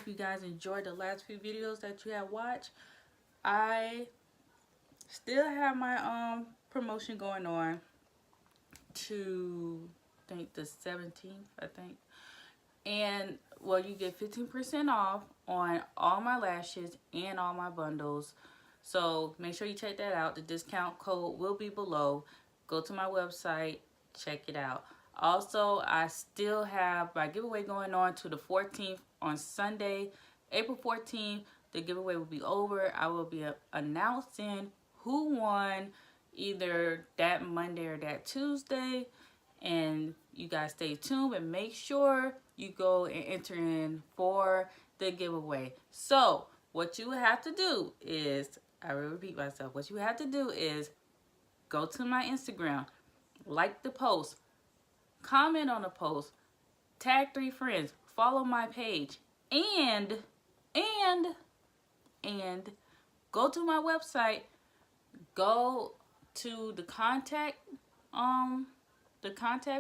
hope you guys enjoyed the last few videos that you have watched. I still have my promotion going on to I think the 17th, I think. And well, you get 15% off on all my lashes and all my bundles. So make sure you check that out. The discount code will be below. Go to my website, check it out. Also, I still have my giveaway going on to the 14th on Sunday, April 14th. The giveaway will be over. I will be announcing who won either that Monday or that Tuesday. And you guys stay tuned and make sure you go and enter in for the giveaway. So what you have to do is, I will repeat myself, what you have to do is go to my Instagram, like the post, comment on the post, tag 3 friends, follow my page, and go to my website, go to the contact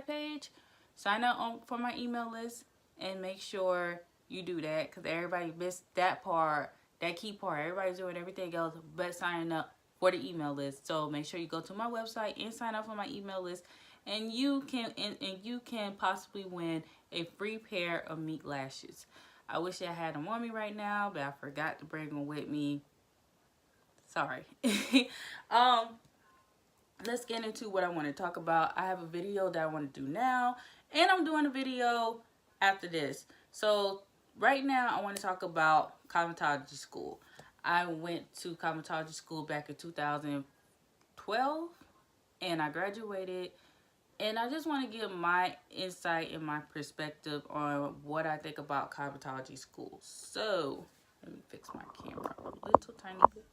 page, sign up for my email list, and make sure you do that, because everybody missed that part, that key part. Everybody's doing everything else but signing up for the email list. So make sure you go to my website and sign up for my email list, and you can possibly win a free pair of meat lashes. I wish I had them on me right now, but I forgot to bring them with me. Sorry. Let's get into what I want to talk about. I have a video that I want to do now, and I'm doing a video after this. So right now I want to talk about cosmetology school. I went to cosmetology school back in 2012, and I graduated, and I just want to give my insight and my perspective on what I think about cosmetology school. So let me fix my camera a little tiny bit.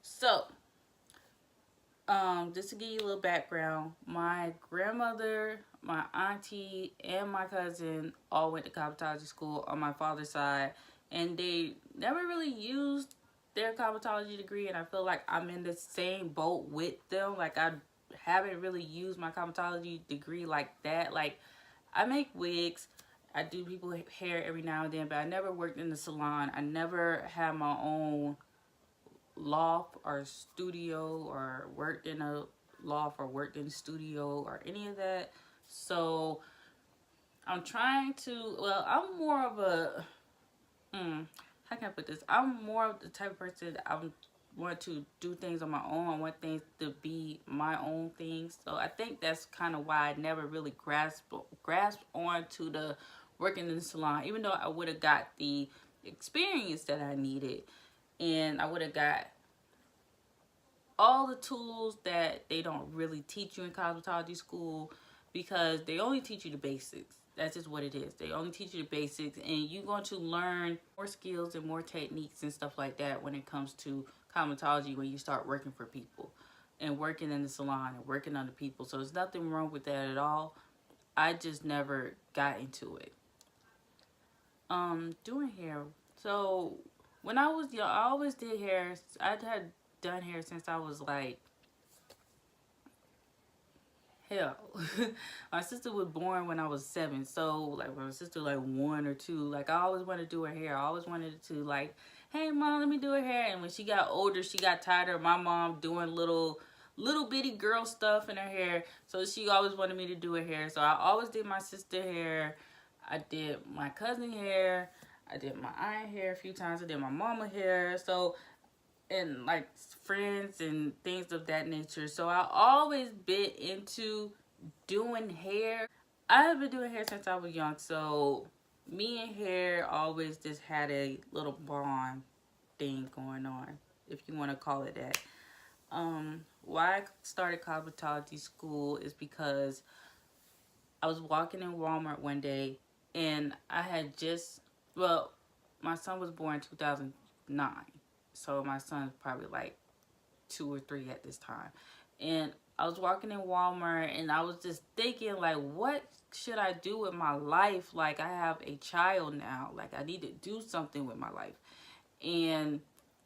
So just to give you a little background, my grandmother, my auntie, and my cousin all went to cosmetology school on my father's side, and they never really used their cosmetology degree, and I feel like I'm in the same boat with them. Like, I haven't really used my cosmetology degree like that. Like, I make wigs, I do people's hair every now and then, but I never worked in the salon. I never had my own loft or studio, or worked in a loft or worked in a studio or any of that. So I'm trying to, well, I'm more of a how can I put this, I'm more of the type of person that I want to do things on my own. I want things to be my own things. So I think that's kind of why I never really grasped on to the working in the salon, even though I would have got the experience that I needed, and I would have got all the tools that they don't really teach you in cosmetology school, because they only teach you the basics. That's just what it is. They only teach you the basics, and you're going to learn more skills and more techniques and stuff like that when it comes to cosmetology when you start working for people and working in the salon and working under people. So there's nothing wrong with that at all. I just never got into it. Doing hair. So when I was young, I always did hair. I had done hair since I was like, hell. My sister was born when I was 7, so like when my sister like 1 or 2, like I always wanted to do her hair. I always wanted to, like, hey mom, let me do her hair. And when she got older, she got tired of my mom doing little bitty girl stuff in her hair, so she always wanted me to do her hair. So I always did my sister hair, I did my cousin hair, I did my aunt hair a few times, I did my mama hair, so, and like friends and things of that nature. So I always been into doing hair. I have been doing hair since I was young, so me and hair always just had a little bond thing going on, if you want to call it that. Why I started cosmetology school is because I was walking in Walmart one day, and I had just, well, my son was born in 2009. So my son's probably like 2 or 3 at this time. And I was walking in Walmart, and I was just thinking, like, what should I do with my life? Like, I have a child now. Like, I need to do something with my life. And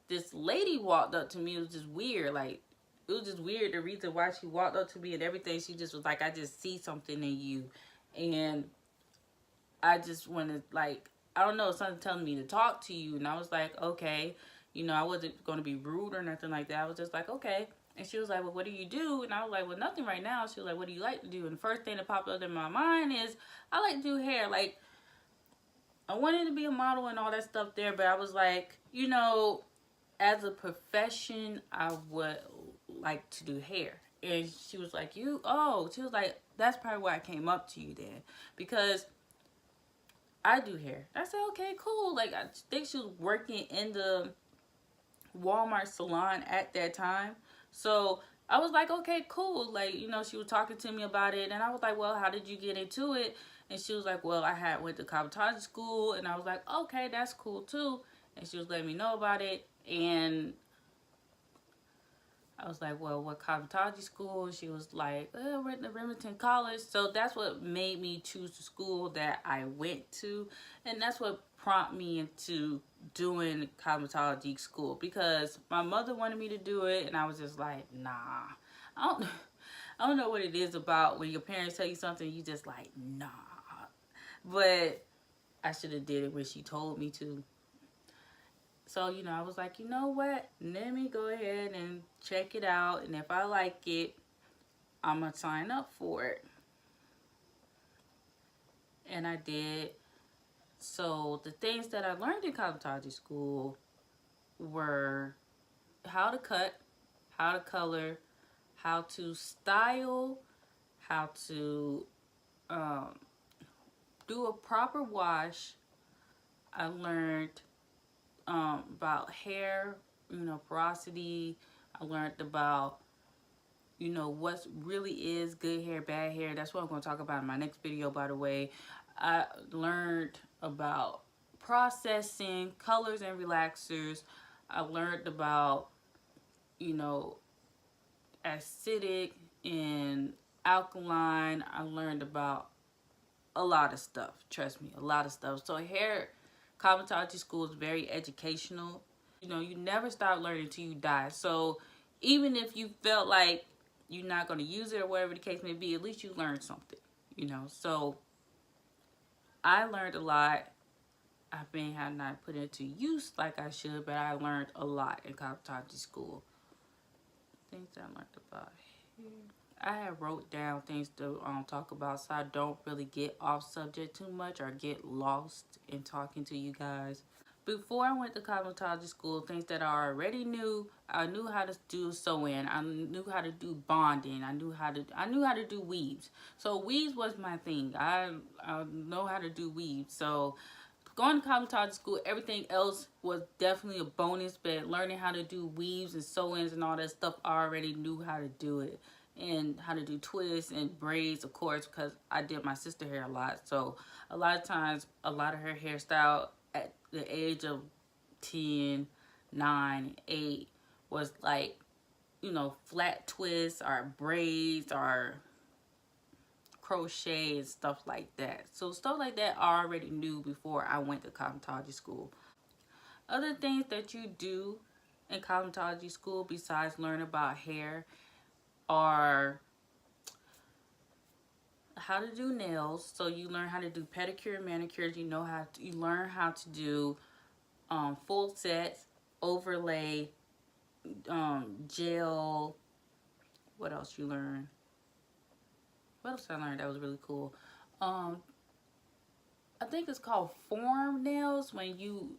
this lady walked up to me. It was just weird. Like, it was just weird, the reason why she walked up to me and everything. She just was like, I just see something in you. And I just wanted, like, I don't know, something telling me to talk to you. And I was like, okay. You know, I wasn't going to be rude or nothing like that. I was just like, okay. And she was like, well, what do you do? And I was like, well, nothing right now. She was like, what do you like to do? And the first thing that popped up in my mind is, I like to do hair. Like, I wanted to be a model and all that stuff there, but I was like, you know, as a profession, I would like to do hair. And she was like, she was like, that's probably why I came up to you then. Because I do hair. I said, okay, cool. Like, I think she was working in the Walmart salon at that time. So I was like, okay, cool. Like, you know, she was talking to me about it. And I was like, well, how did you get into it? And she was like, well, I had went to cosmetology school. And I was like, okay, that's cool too. And she was letting me know about it. And I was like, well, what cosmetology school? She was like, we're at the Remington College. So that's what made me choose the school that I went to. And that's what prompted me into doing cosmetology school. Because my mother wanted me to do it. And I was just like, nah. I don't know what it is about when your parents tell you something, you just like, nah. But I should have did it when she told me to. So, you know, I was like, you know what? Let me go ahead and check it out. And if I like it, I'm going to sign up for it. And I did. So, the things that I learned in cosmetology school were how to cut, how to color, how to style, how to do a proper wash. I learned about hair, you know, porosity. I learned about, you know, what really is good hair, bad hair. That's what I'm going to talk about in my next video, by the way. I learned about processing, colors and relaxers. I learned about, you know, acidic and alkaline. I learned about a lot of stuff. Trust me, a lot of stuff. So hair cosmetology school is very educational. You know, you never stop learning till you die. So even if you felt like you're not going to use it or whatever the case may be, at least you learned something, you know. So I learned a lot. I may have not put it into use like I should, but I learned a lot in cosmetology school. Things I learned about hair. I have wrote down things to talk about so I don't really get off subject too much or get lost in talking to you guys. Before I went to cosmetology school, things that I already knew, I knew how to do sewing. I knew how to do bonding. I knew how to do weaves. So weaves was my thing. I know how to do weaves. So going to cosmetology school, everything else was definitely a bonus, but learning how to do weaves and sew-ins and all that stuff, I already knew how to do it. And how to do twists and braids, of course, because I did my sister hair a lot. So a lot of times, a lot of her hairstyle at the age of 10, 9, 8 was like, you know, flat twists or braids or crochet and stuff like that. So stuff like that I already knew before I went to cosmetology school. Other things that you do in cosmetology school besides learn about hair are how to do nails. So you learn how to do pedicure, manicures. You learn how to do full sets, overlay, gel. What else you learn? What else I learned that was really cool? I think it's called form nails, when you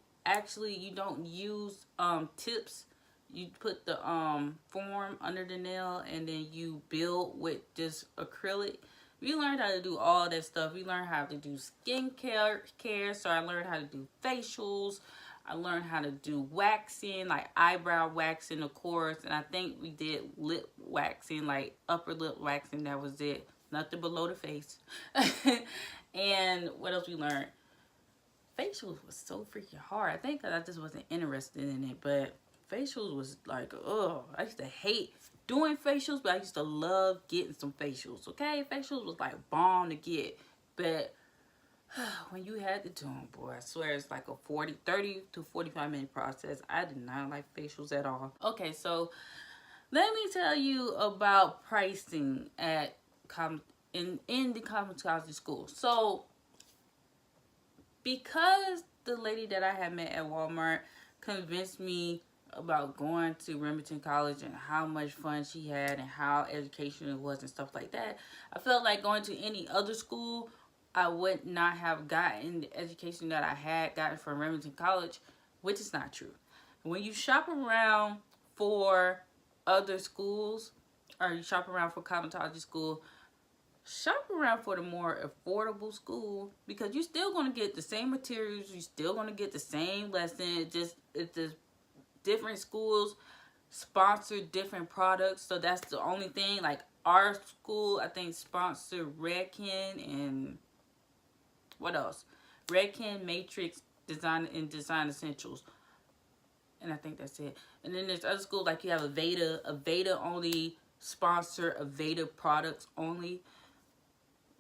don't use tips. You put the form under the nail and then you build with just acrylic. We learned how to do all that stuff. We learned how to do skincare. So I learned how to do facials. I learned how to do waxing, like eyebrow waxing, of course. And I think we did lip waxing, like upper lip waxing. That was it. Nothing below the face. And what else we learned? Facials was so freaking hard. I think I just wasn't interested in it, but facials was like, oh, I used to hate doing facials, but I used to love getting some facials, okay? Facials was like bomb to get, but when you had to do them, boy, I swear it's like a 30 to 45 minute process. I did not like facials at all. Okay, so let me tell you about pricing at in the cosmetology school. So because the lady that I had met at Walmart convinced me about going to Remington College and how much fun she had and how educational it was and stuff like that, I felt like going to any other school, I would not have gotten the education that I had gotten from Remington College, which is not true. When you shop around for other schools, or you shop around for cosmetology school, shop around for the more affordable school, because you're still going to get the same materials, you're still going to get the same lesson. It's just different schools sponsor different products, so that's the only thing. Like our school, I think, sponsored Redken and what else? Redken, Matrix, Design and Design Essentials, and I think that's it. And then there's other schools like you have Aveda only sponsor Aveda products only.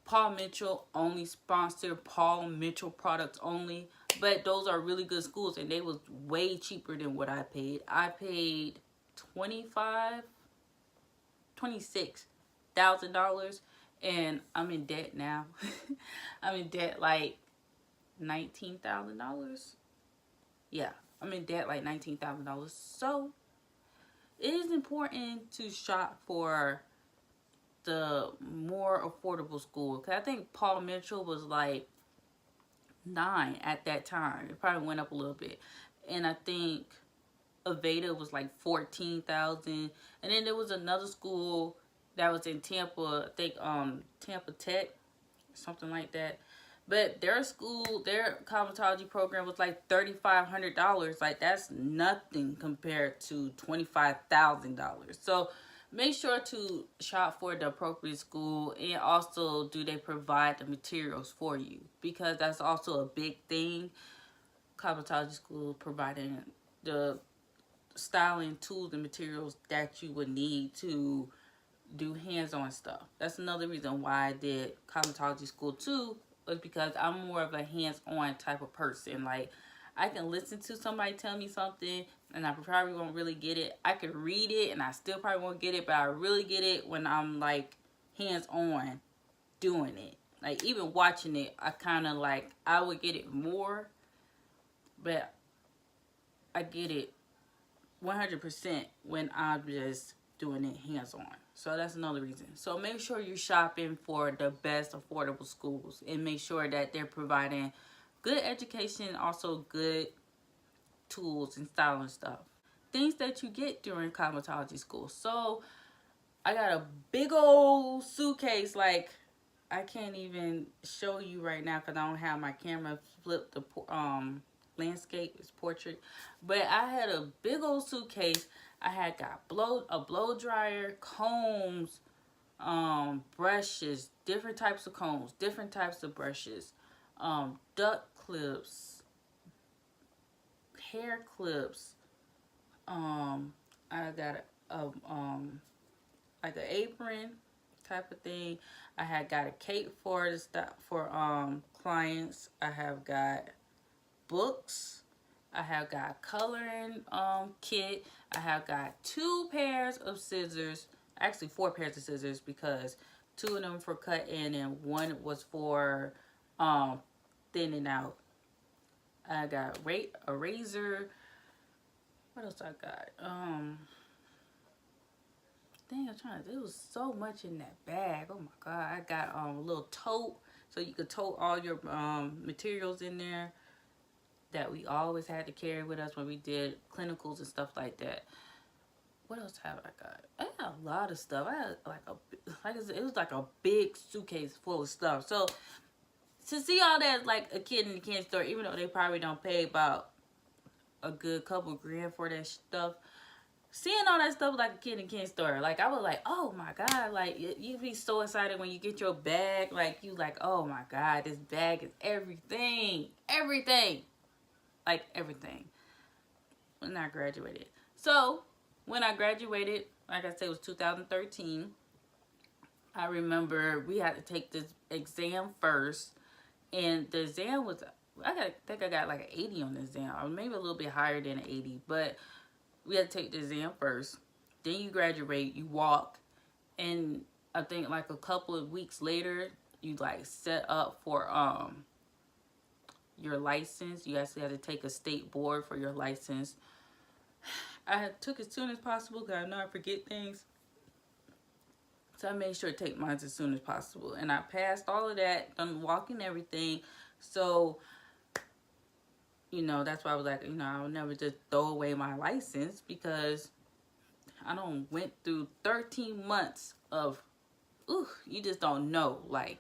Paul Mitchell only sponsor Paul Mitchell products only. But those are really good schools, and they was way cheaper than what I paid. I paid $26,000, and I'm in debt now. I'm in debt like $19,000. Yeah, I'm in debt like $19,000. So it is important to shop for the more affordable school. Cause I think Paul Mitchell was like $9,000 at that time. It probably went up a little bit, and I think Aveda was like $14,000. And then there was another school that was in Tampa. I think Tampa Tech, something like that. But their school, their cosmetology program was like $3,500. Like that's nothing compared to $25,000. So make sure to shop for the appropriate school, and also do they provide the materials for you, because that's also a big thing. Cosmetology school providing the styling tools and materials that you would need to do hands-on stuff. That's another reason why I did cosmetology school too, was because I'm more of a hands-on type of person. Like I can listen to somebody tell me something and I probably won't really get it. I could read it and I still probably won't get it, but I really get it when I'm like hands-on doing it. Like even watching it, I kind of like, I would get it more, but I get it 100% when I'm just doing it hands-on. So that's another reason. So make sure you're shopping for the best affordable schools, and make sure that they're providing good education, also good tools and styling stuff. Things that you get during cosmetology school. So I got a big old suitcase. Like I can't even show you right now because I don't have my camera flipped the landscape, it's portrait. But I had a big old suitcase. I had got a blow dryer, combs, brushes, different types of combs, different types of brushes, duck clips, hair clips. I got like an apron type of thing. I had got a cape for the stuff for clients. I have got books. I have got coloring kit. I have got 2 pairs of scissors. Actually 4 pairs of scissors, because 2 of them for cutting and 1 was for thinning out. I got a razor. What else I got? Dang, I'm trying to. There was so much in that bag. Oh my god! I got a little tote, so you could tote all your materials in there that we always had to carry with us when we did clinicals and stuff like that. What else have I got? I had a lot of stuff. I had like I said, it was like a big suitcase full of stuff. So to see all that like a kid in the candy store, even though they probably don't pay about a good couple grand for that stuff, seeing all that stuff like a kid in the candy store, like I was like, oh my god, like you'd be so excited when you get your bag. Like you like, oh my god, this bag is everything, like everything. When I graduated. So when I graduated, like I said, it was 2013. I remember we had to take this exam first, and the exam was, I think I got like an 80 on the exam, or maybe a little bit higher than an 80, but we had to take the exam first. Then you graduate, you walk, and I think like a couple of weeks later, you like set up for your license. You actually have to take a state board for your license. I took it as soon as possible because I know I forget things. So I made sure to take mine as soon as possible. And I passed all of that, done walking everything. So, you know, that's why I was like, you know, I'll never just throw away my license, because I don't went through 13 months of, you just don't know, like,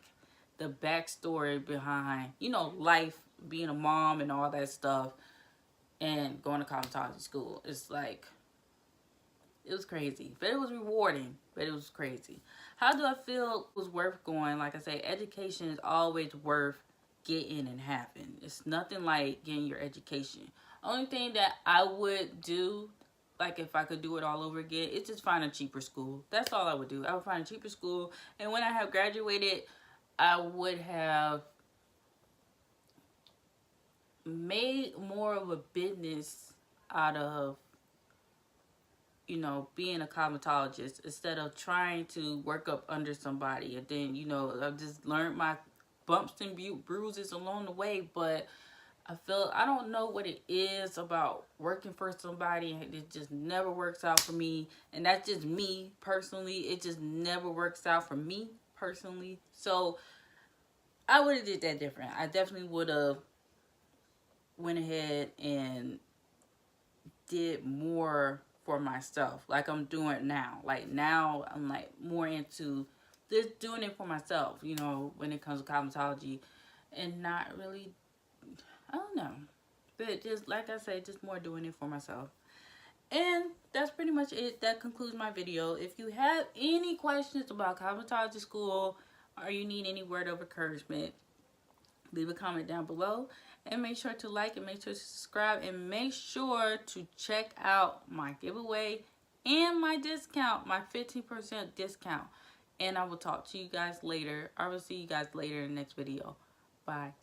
the backstory behind, you know, life, being a mom and all that stuff, and going to cosmetology school. It's like, it was crazy, but it was rewarding, but it was crazy. How do I feel it was worth going? Like I say, education is always worth getting and having. It's nothing like getting your education. Only thing that I would do, like if I could do it all over again, it's just find a cheaper school. That's all I would do. I would find a cheaper school, and when I have graduated, I would have made more of a business out of, you know, being a cosmetologist, instead of trying to work up under somebody. And then, you know, I've just learned my bumps and bruises along the way. But I don't know what it is about working for somebody, and it just never works out for me. And that's just me personally. It just never works out for me personally. So I would have did that different. I definitely would have went ahead and did more for myself, like I'm doing now. Like now I'm like more into just doing it for myself, you know, when it comes to cosmetology, and not really, I don't know, but just like I say, just more doing it for myself. And that's pretty much it. That concludes my video. If you have any questions about cosmetology school, or you need any word of encouragement, leave a comment down below, and make sure to like, and make sure to subscribe, and make sure to check out my giveaway and my discount, my 15% discount. And I will talk to you guys later. I will see you guys later in the next video. Bye.